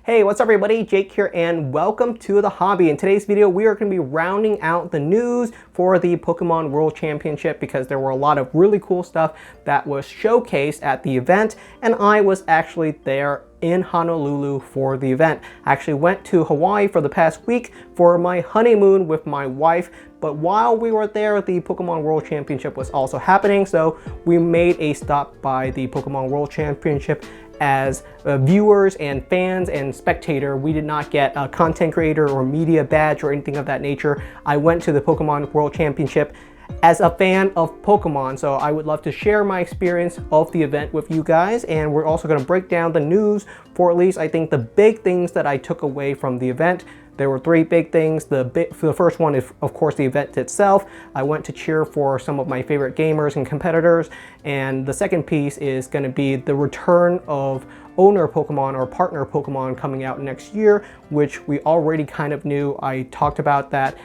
Hey, what's up everybody? Jake here and welcome to the hobby. In today's video, we are going to be rounding out the news for the Pokemon World Championship because there were a lot of really cool stuff that was showcased at the event, and I was actually there in Honolulu for the event. I actually went to Hawaii for the past week for my honeymoon with my wife, but while we were there, the Pokemon World Championship was also happening, so we made a stop by the Pokemon World Championship as viewers and fans and spectator. We did not get a content creator or media badge or anything of that nature. I went to the Pokemon World Championship as a fan of Pokemon, so I would love to share my experience of the event with you guys, and we're also going to break down the news for at least I think the big things that I took away from the event. There were three big things. The first one is, of course, the event itself. I went to cheer for some of my favorite gamers and competitors. And the second piece is going to be the return of owner Pokemon or partner Pokemon coming out next year, which we already kind of knew. I talked about that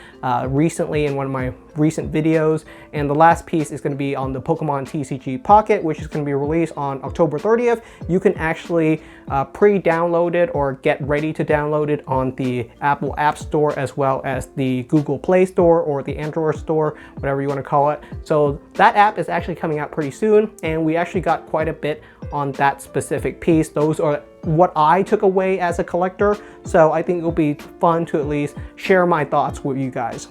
recently in one of my recent videos. And the last piece is going to be on the Pokemon TCG Pocket, which is going to be released on October 30th. You can actually pre-download it or get ready to download it on the Apple App Store as well as the Google Play Store or the Android Store, whatever you want to call it. So that app is actually coming out pretty soon, and we actually got quite a bit on that specific piece. Those are what I took away as a collector, so I think it'll be fun to at least share my thoughts with you guys.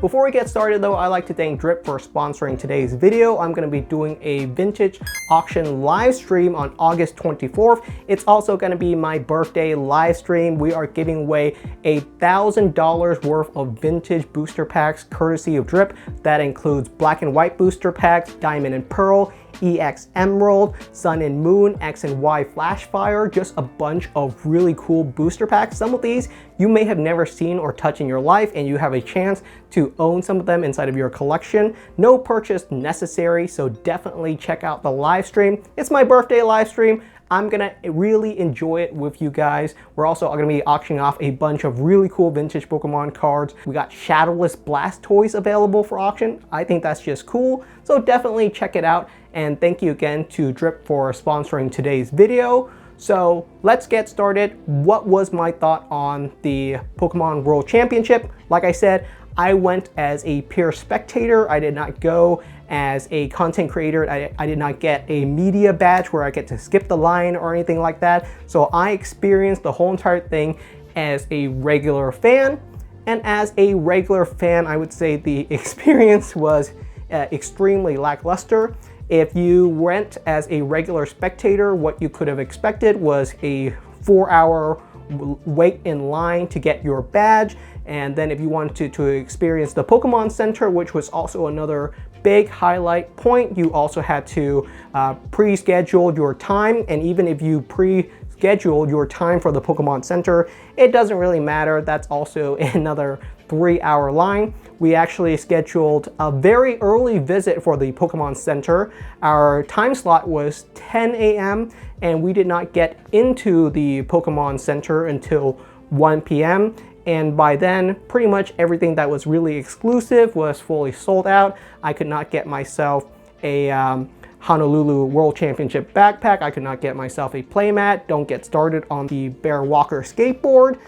Before we get started though, I'd like to thank Drip for sponsoring today's video. I'm going to be doing a vintage auction live stream on August 24th. It's also going to be my birthday live stream. We are giving away $1,000 worth of vintage booster packs courtesy of Drip. That includes black and white booster packs, diamond and pearl, EX Emerald, Sun and Moon, X and Y Flashfire, just a bunch of really cool booster packs. Some of these you may have never seen or touched in your life, and you have a chance to own some of them inside of your collection. No purchase necessary, so definitely check out the live stream. It's my birthday live stream. I'm gonna really enjoy it with you guys. We're also gonna be auctioning off a bunch of really cool vintage Pokemon cards. We got Shadowless Blastoise available for auction. I think that's just cool, so definitely check it out. And thank you again to Drip for sponsoring today's video. So let's get started. What was my thought on the Pokemon World Championship? Like I said, I went as a pure spectator. I did not go as a content creator. I did not get a media badge where I get to skip the line or anything like that. So I experienced the whole entire thing as a regular fan. And as a regular fan, I would say the experience was extremely lackluster. If you went as a regular spectator, what you could have expected was a 4-hour wait in line to get your badge. And then if you wanted to experience the Pokemon Center, which was also another big highlight point, you also had to pre-schedule your time. And even if you pre-scheduled your time for the Pokemon Center, it doesn't really matter. That's also another 3-hour line. We actually scheduled a very early visit for the Pokemon Center. Our time slot was 10 a.m. and we did not get into the Pokemon Center until 1 p.m. And by then, pretty much everything that was really exclusive was fully sold out. I could not get myself a Honolulu World Championship backpack. I could not get myself a playmat. Don't get started on the Bear Walker skateboard.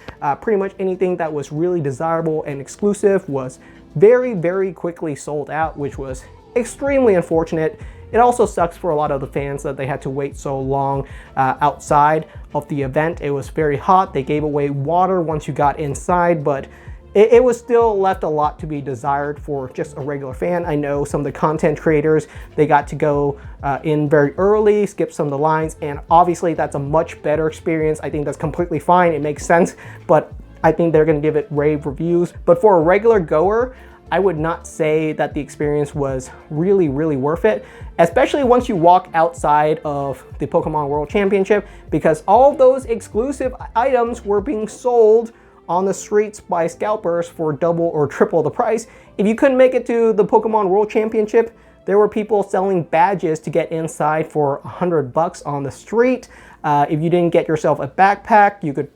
Pretty much anything that was really desirable and exclusive was very, very quickly sold out, which was extremely unfortunate. It also sucks for a lot of the fans that they had to wait so long outside of the event. It was very hot. They gave away water once you got inside, but it was still left a lot to be desired for just a regular fan. I know some of the content creators, they got to go in very early, skip some of the lines, and obviously that's a much better experience. I think that's completely fine. It makes sense, but I think they're gonna give it rave reviews. But for a regular goer, I would not say that the experience was really, really worth it, especially once you walk outside of the Pokemon World Championship, because all of those exclusive items were being sold on the streets by scalpers for double or triple the price. If you couldn't make it to the Pokemon World Championship, there were people selling badges to get inside for $100 on the street. If you didn't get yourself a backpack, you could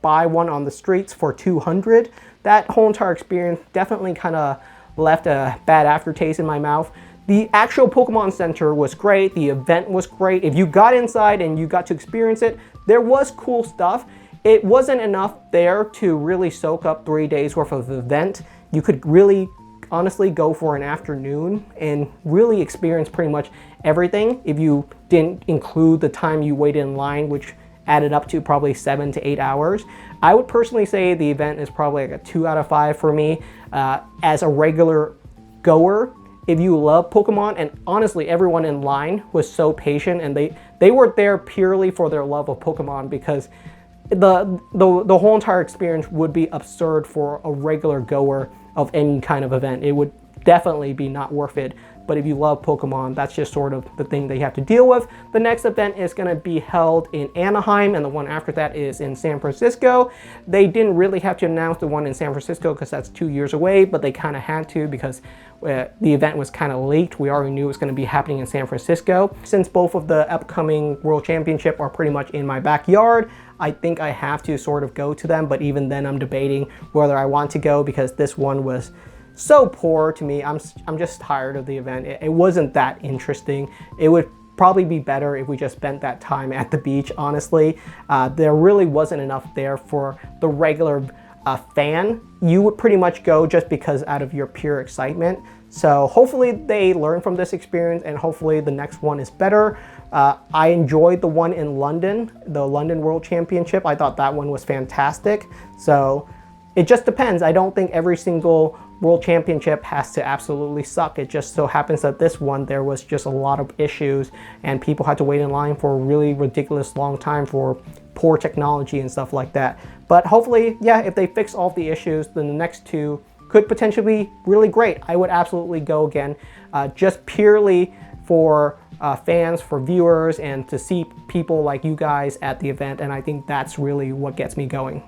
buy one on the streets for $200. That whole entire experience definitely kind of left a bad aftertaste in my mouth. The actual Pokemon Center was great. The event was great. If you got inside and you got to experience it, there was cool stuff. it wasn't enough there to really soak up 3 days worth of event. You could really honestly go for an afternoon and really experience pretty much everything if you didn't include the time you waited in line, which added up to probably 7 to 8 hours. I would personally say the event is probably like a 2 out of 5 for me. As a regular goer, if you love Pokemon, and honestly everyone in line was so patient, and they were there purely for their love of Pokemon, because the whole entire experience would be absurd for a regular goer of any kind of event. It would definitely be not worth it. But if you love Pokemon, that's just sort of the thing that you have to deal with. The next event is going to be held in Anaheim, and the one after that is in San Francisco. They didn't really have to announce the one in San Francisco because that's 2 years away, but they kind of had to because the event was kind of leaked. We already knew it was going to be happening in San Francisco. Since both of the upcoming World Championship are pretty much in my backyard, I think I have to sort of go to them, but even then I'm debating whether I want to go because this one was so poor to me. I'm just tired of the event. It wasn't that interesting. It would probably be better if we just spent that time at the beach, honestly. There really wasn't enough there for the regular fan. You would pretty much go just because out of your pure excitement. So hopefully they learn from this experience, and hopefully the next one is better. I enjoyed the one in London, the London World Championship. I thought that one was fantastic. So it just depends. I don't think every single World Championship has to absolutely suck. It just so happens that this one, there was just a lot of issues and people had to wait in line for a really ridiculous long time for poor technology and stuff like that. But hopefully, yeah, if they fix all of the issues, then the next two could potentially be really great. I would absolutely go again, just purely for fans, for viewers, and to see people like you guys at the event. And I think that's really what gets me going.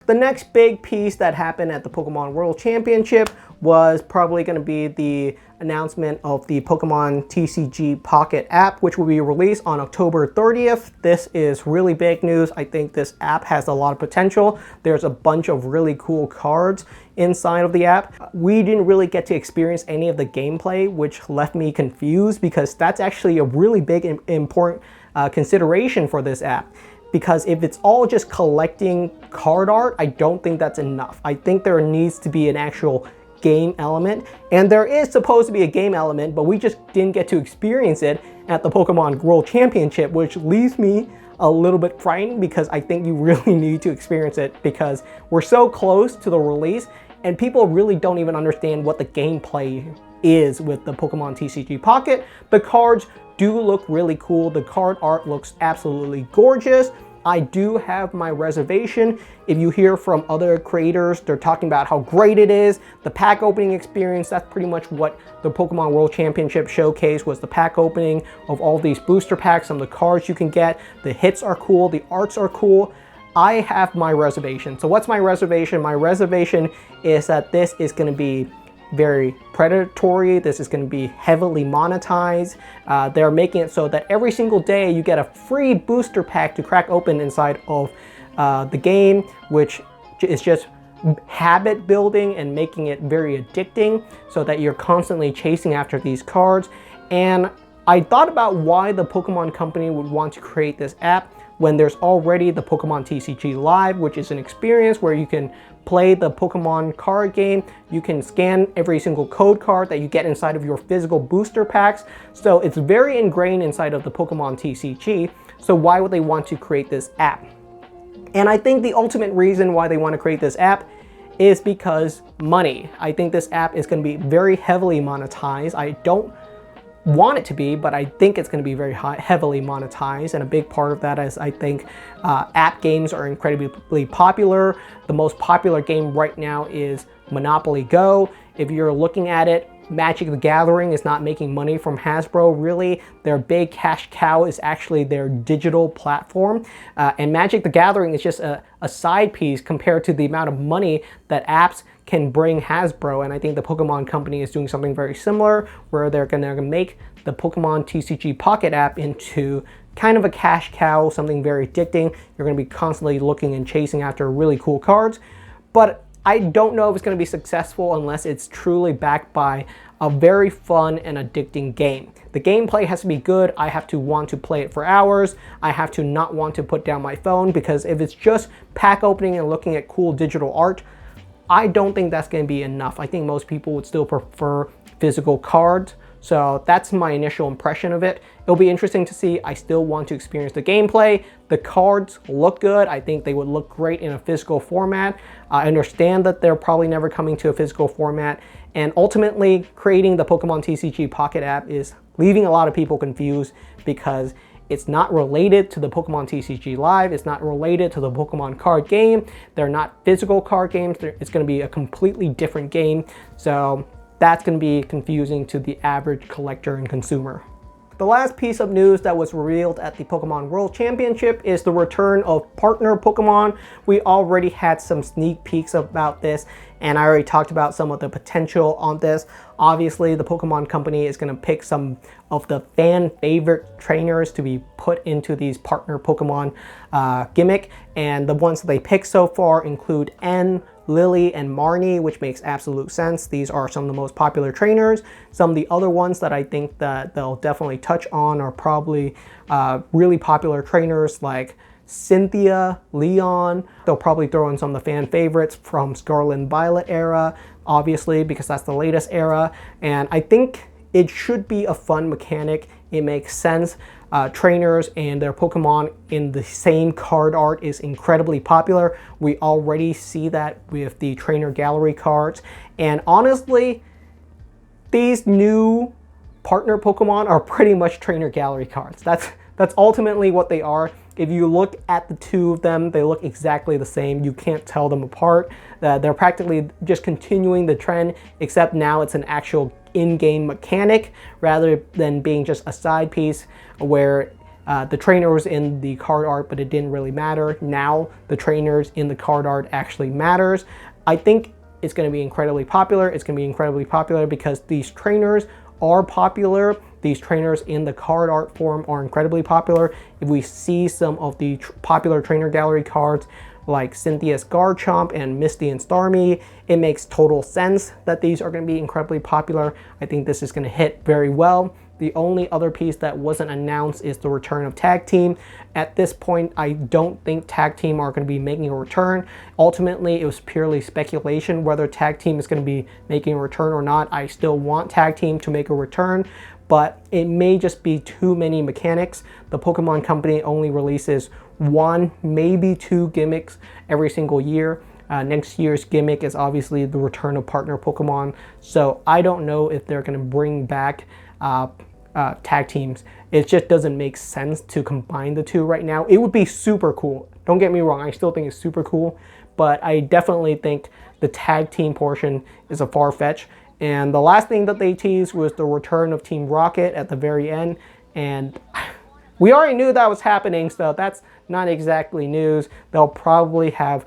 The next big piece that happened at the Pokemon World Championship was probably going to be the announcement of the Pokemon TCG Pocket app, which will be released on October 30th. This is really big news. I think this app has a lot of potential. There's a bunch of really cool cards inside of the app. We didn't really get to experience any of the gameplay, which left me confused because that's actually a really big and important consideration for this app. Because if it's all just collecting card art, I don't think that's enough. I think there needs to be an actual game element, and there is supposed to be a game element, but we just didn't get to experience it at the Pokemon World Championship, which leaves me a little bit frightened because I think you really need to experience it because we're so close to the release and people really don't even understand what the gameplay is with the Pokemon TCG Pocket. The cards do look really cool. The card art looks absolutely gorgeous. I do have my reservation. If you hear from other creators, they're talking about how great it is. The pack opening experience, that's pretty much what the Pokemon World Championship showcase was, the pack opening of all these booster packs, some of the cards you can get. The hits are cool, the arts are cool. I have my reservation. So what's my reservation? My reservation is that this is going to be very predatory. This is going to be heavily monetized. They're making it so that every single day you get a free booster pack to crack open inside of the game, which is just habit building and making it very addicting so that you're constantly chasing after these cards. And I thought about why the Pokemon company would want to create this app when there's already the Pokemon TCG Live, which is an experience where you can play the Pokemon card game. You can scan every single code card that you get inside of your physical booster packs. So it's very ingrained inside of the Pokemon TCG. So why would they want to create this app? And I think the ultimate reason why they want to create this app is because money. I think this app is going to be very heavily monetized. I don't want it to be, but I think it's going to be very heavily monetized, and a big part of that is I think app games are incredibly popular. The most popular game right now is Monopoly Go. If you're looking at it, Magic the Gathering is not making money from Hasbro, really. Their big cash cow is actually their digital platform. And Magic the Gathering is just a side piece compared to the amount of money that apps can bring Hasbro. And I think the Pokemon company is doing something very similar, where they're gonna make the Pokemon TCG Pocket app into kind of a cash cow, something very addicting. You're gonna be constantly looking and chasing after really cool cards. But I don't know if it's going to be successful unless it's truly backed by a very fun and addicting game. The gameplay has to be good. I have to want to play it for hours. I have to not want to put down my phone, because if it's just pack opening and looking at cool digital art, I don't think that's going to be enough. I think most people would still prefer physical cards. So that's my initial impression of it. It'll be interesting to see. I still want to experience the gameplay. The cards look good. I think they would look great in a physical format. I understand that they're probably never coming to a physical format. And ultimately, creating the Pokemon TCG Pocket app is leaving a lot of people confused, because it's not related to the Pokemon TCG Live. It's not related to the Pokemon card game. They're not physical card games. It's going to be a completely different game. So that's going to be confusing to the average collector and consumer. The last piece of news that was revealed at the Pokemon World Championship is the return of partner Pokemon. We already had some sneak peeks about this, and I already talked about some of the potential on this. Obviously, the Pokemon Company is going to pick some of the fan favorite trainers to be put into these partner Pokemon gimmick, and the ones that they picked so far include N, Lily, and Marnie, which makes absolute sense. These are some of the most popular trainers. Some of the other ones that I think that they'll definitely touch on are probably really popular trainers like Cynthia, Leon. They'll probably throw in some of the fan favorites from Scarlet and Violet era, obviously, because that's the latest era. And I think it should be a fun mechanic. It makes sense. Trainers and their Pokemon in the same card art is incredibly popular. We already see that with the trainer gallery cards. And honestly, these new partner Pokemon are pretty much trainer gallery cards. That's ultimately what they are. If you look at the two of them, they look exactly the same. You can't tell them apart. They're practically just continuing the trend, except now it's an actual in-game mechanic rather than being just a side piece where the trainer was in the card art, but it didn't really matter. Now the trainers in the card art actually matters. I think it's going to be incredibly popular. It's going to be incredibly popular because these trainers are popular. These trainers in the card art form are incredibly popular. If we see some of the popular trainer gallery cards like Cynthia's Garchomp and Misty and Starmie, it makes total sense that these are going to be incredibly popular. I think this is going to hit very well. The only other piece that wasn't announced is the return of Tag Team. At this point, I don't think Tag Team are going to be making a return. Ultimately, it was purely speculation whether Tag Team is going to be making a return or not. I still want Tag Team to make a return, but it may just be too many mechanics. The Pokemon Company only releases one, maybe two gimmicks every single year. Next year's gimmick is obviously the return of partner Pokemon. So I don't know if they're going to bring back tag teams. It just doesn't make sense to combine the two right now. It would be super cool. Don't get me wrong, I still think it's super cool, but I definitely think the tag team portion is a far-fetched. And the last thing that they teased was the return of Team Rocket at the very end, and we already knew that was happening, so that's not exactly news. They'll probably have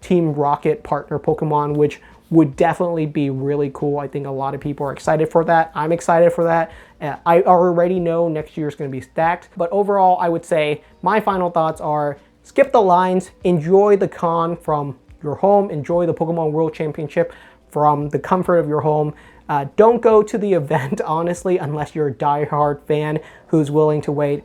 Team Rocket partner Pokemon, which would definitely be really cool. I think a lot of people are excited for that. I'm excited for that. I already know next year is going to be stacked, but overall, I would say my final thoughts are skip the lines, enjoy the con from your home, enjoy the Pokemon World Championship from the comfort of your home. Don't go to the event, honestly, unless you're a diehard fan who's willing to wait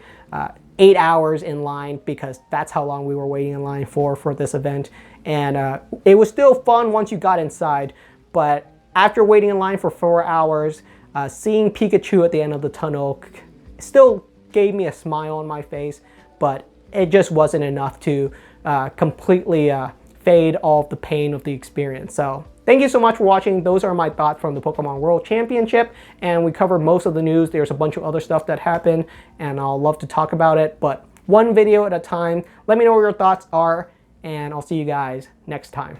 8 hours in line, because that's how long we were waiting in line for this event. And it was still fun once you got inside, but after waiting in line for 4 hours, seeing Pikachu at the end of the tunnel still gave me a smile on my face, but it just wasn't enough to completely fade all of the pain of the experience. So thank you so much for watching. Those are my thoughts from the Pokemon World Championship, and we covered most of the news. There's a bunch of other stuff that happened, and I'll love to talk about it, but one video at a time. Let me know what your thoughts are, and I'll see you guys next time.